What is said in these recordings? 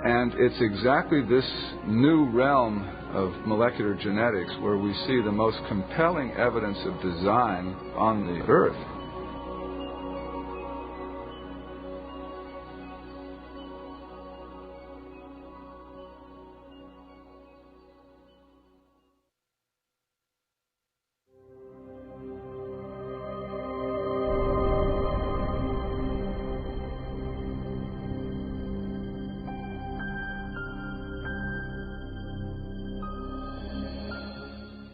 And it's exactly this new realm of molecular genetics where we see the most compelling evidence of design on the Earth.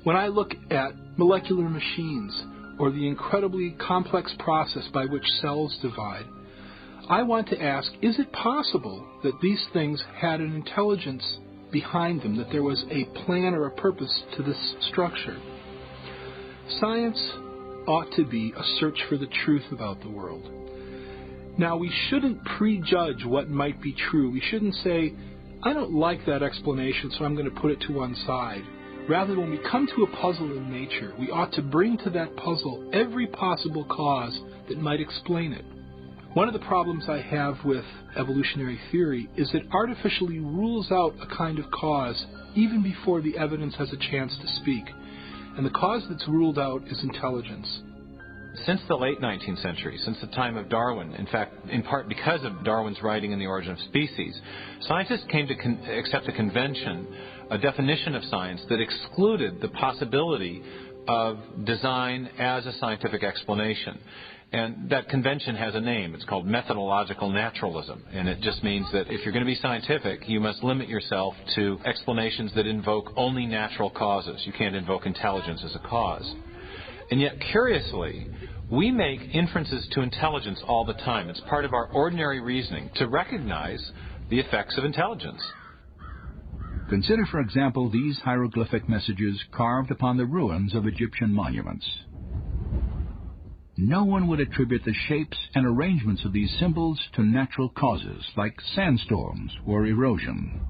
When I look at molecular machines or the incredibly complex process by which cells divide, I want to ask, is it possible that these things had an intelligence behind them, that there was a plan or a purpose to this structure? Science ought to be a search for the truth about the world. Now, we shouldn't prejudge what might be true. We shouldn't say, I don't like that explanation, so I'm going to put it to one side. Rather, when we come to a puzzle in nature, we ought to bring to that puzzle every possible cause that might explain it. One of the problems I have with evolutionary theory is it artificially rules out a kind of cause even before the evidence has a chance to speak. And the cause that's ruled out is intelligence. Since the late 19th century, since the time of Darwin, in fact, in part because of Darwin's writing in The Origin of Species, scientists came to accept a convention, a definition of science that excluded the possibility of design as a scientific explanation. And that convention has a name. It's called methodological naturalism. And it just means that if you're going to be scientific, you must limit yourself to explanations that invoke only natural causes. You can't invoke intelligence as a cause. And yet, curiously, we make inferences to intelligence all the time. It's part of our ordinary reasoning to recognize the effects of intelligence. Consider, for example, these hieroglyphic messages carved upon the ruins of Egyptian monuments. No one would attribute the shapes and arrangements of these symbols to natural causes like sandstorms or erosion.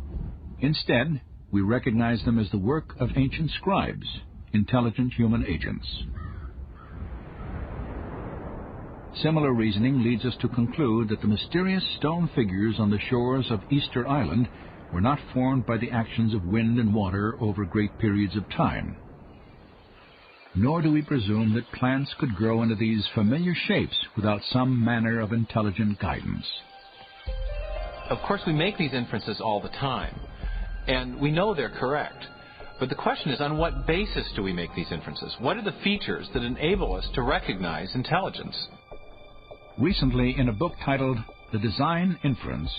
Instead, we recognize them as the work of ancient scribes, intelligent human agents. Similar reasoning leads us to conclude that the mysterious stone figures on the shores of Easter Island were not formed by the actions of wind and water over great periods of time. Nor do we presume that plants could grow into these familiar shapes without some manner of intelligent guidance. Of course, we make these inferences all the time, and we know they're correct. But the question is, on what basis do we make these inferences? What are the features that enable us to recognize intelligence? Recently, in a book titled The Design Inference,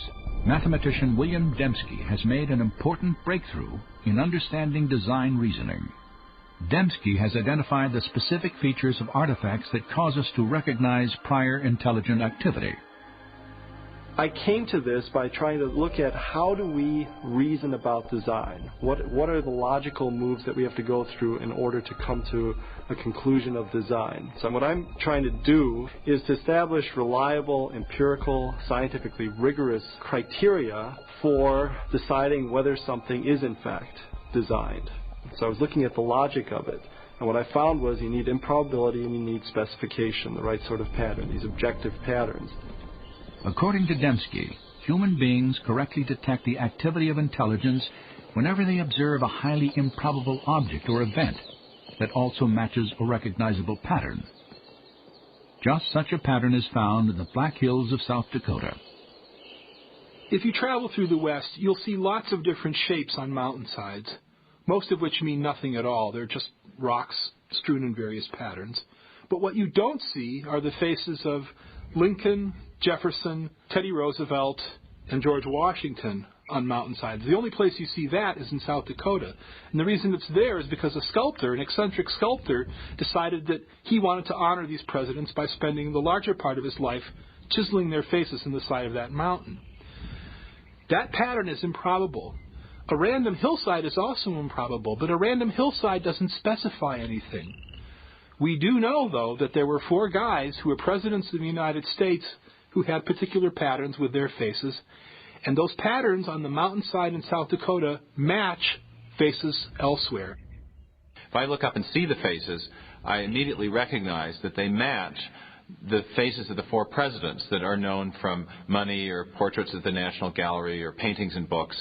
mathematician William Dembski has made an important breakthrough in understanding design reasoning. Dembski has identified the specific features of artifacts that cause us to recognize prior intelligent activity. I came to this by trying to look at how do we reason about design? What are the logical moves that we have to go through in order to come to a conclusion of design? So what I'm trying to do is to establish reliable, empirical, scientifically rigorous criteria for deciding whether something is in fact designed. So I was looking at the logic of it. And what I found was you need improbability and you need specification, the right sort of pattern, these objective patterns. According to Dembski, human beings correctly detect the activity of intelligence whenever they observe a highly improbable object or event that also matches a recognizable pattern. Just such a pattern is found in the Black Hills of South Dakota. If you travel through the West, you'll see lots of different shapes on mountainsides, most of which mean nothing at all. They're just rocks strewn in various patterns. But what you don't see are the faces of Lincoln, Jefferson, Teddy Roosevelt, and George Washington on mountainsides. The only place you see that is in South Dakota. And the reason it's there is because a sculptor, an eccentric sculptor, decided that he wanted to honor these presidents by spending the larger part of his life chiseling their faces in the side of that mountain. That pattern is improbable. A random hillside is also improbable, but a random hillside doesn't specify anything. We do know, though, that there were 4 guys who were presidents of the United States who had particular patterns with their faces, and those patterns on the mountainside in South Dakota match faces elsewhere. If I look up and see the faces, I immediately recognize that they match the faces of the 4 presidents that are known from money or portraits at the National Gallery or paintings and books.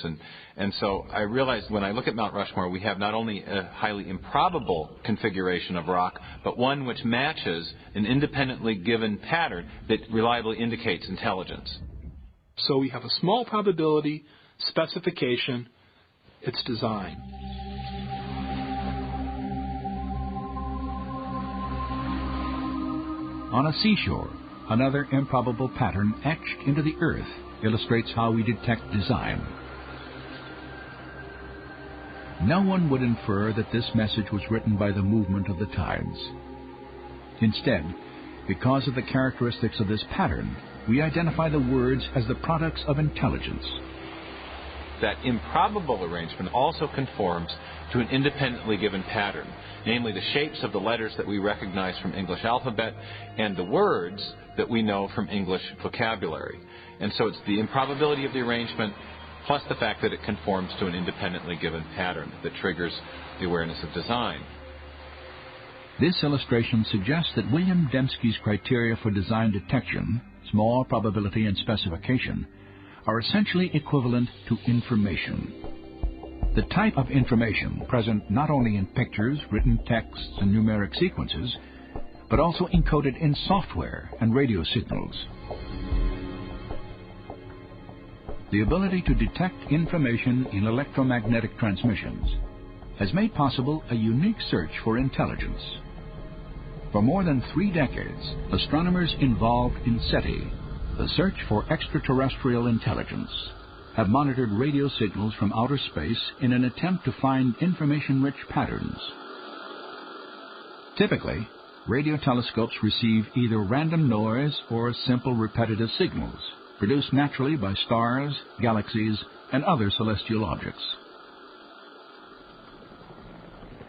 And so I realized when I look at Mount Rushmore, we have not only a highly improbable configuration of rock, but one which matches an independently given pattern that reliably indicates intelligence. So we have a small probability, specification, its design. On a seashore, another improbable pattern etched into the earth illustrates how we detect design. No one would infer that this message was written by the movement of the tides. Instead, because of the characteristics of this pattern, we identify the words as the products of intelligence. That improbable arrangement also conforms to an independently given pattern, namely the shapes of the letters that we recognize from English alphabet and the words that we know from English vocabulary. And so it's the improbability of the arrangement plus the fact that it conforms to an independently given pattern that triggers the awareness of design. This illustration suggests that William Dembski's criteria for design detection, small probability and specification, are essentially equivalent to information. The type of information present not only in pictures, written texts, and numeric sequences, but also encoded in software and radio signals. The ability to detect information in electromagnetic transmissions has made possible a unique search for intelligence. For more than 3 decades, astronomers involved in SETI, the search for extraterrestrial intelligence, have monitored radio signals from outer space in an attempt to find information-rich patterns. Typically, radio telescopes receive either random noise or simple repetitive signals produced naturally by stars, galaxies, and other celestial objects.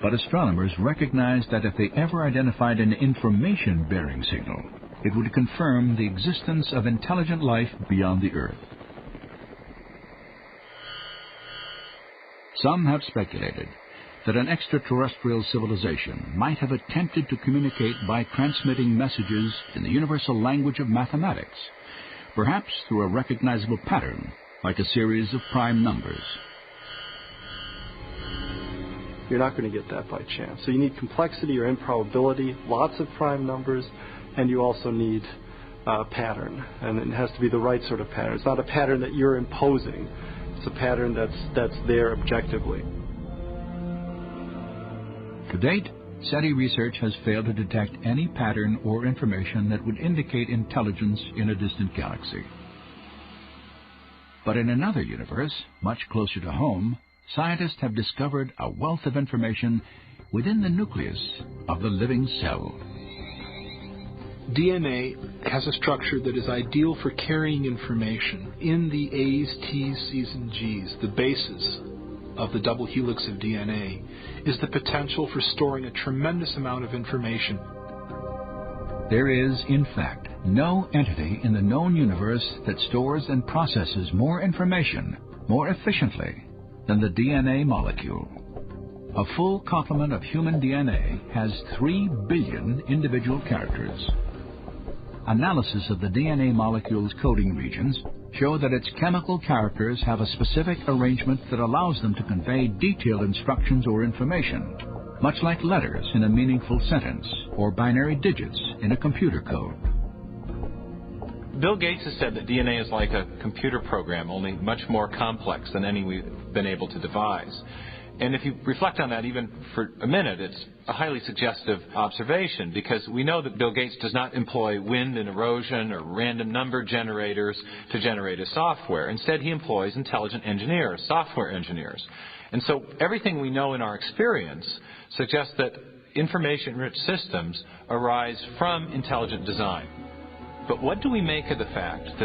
But astronomers recognized that if they ever identified an information-bearing signal, it would confirm the existence of intelligent life beyond the Earth. Some have speculated that an extraterrestrial civilization might have attempted to communicate by transmitting messages in the universal language of mathematics, perhaps through a recognizable pattern, like a series of prime numbers. You're not going to get that by chance. So you need complexity or improbability, lots of prime numbers, and you also need a pattern. And it has to be the right sort of pattern. It's not a pattern that you're imposing. It's a pattern that's there objectively. To date, SETI research has failed to detect any pattern or information that would indicate intelligence in a distant galaxy. But in another universe, much closer to home, scientists have discovered a wealth of information within the nucleus of the living cell. DNA has a structure that is ideal for carrying information. In the A's, T's, C's, and G's, the bases of the double helix of DNA, is the potential for storing a tremendous amount of information. There is, in fact, no entity in the known universe that stores and processes more information more efficiently than the DNA molecule. A full complement of human DNA has 3 billion individual characters. Analysis of the DNA molecule's coding regions show that its chemical characters have a specific arrangement that allows them to convey detailed instructions or information, much like letters in a meaningful sentence or binary digits in a computer code. Bill Gates has said that DNA is like a computer program, only much more complex than any we've been able to devise. And if you reflect on that even for a minute, it's a highly suggestive observation, because we know that Bill Gates does not employ wind and erosion or random number generators to generate his software. Instead, he employs intelligent engineers, software engineers. And so everything we know in our experience suggests that information-rich systems arise from intelligent design. But what do we make of the fact that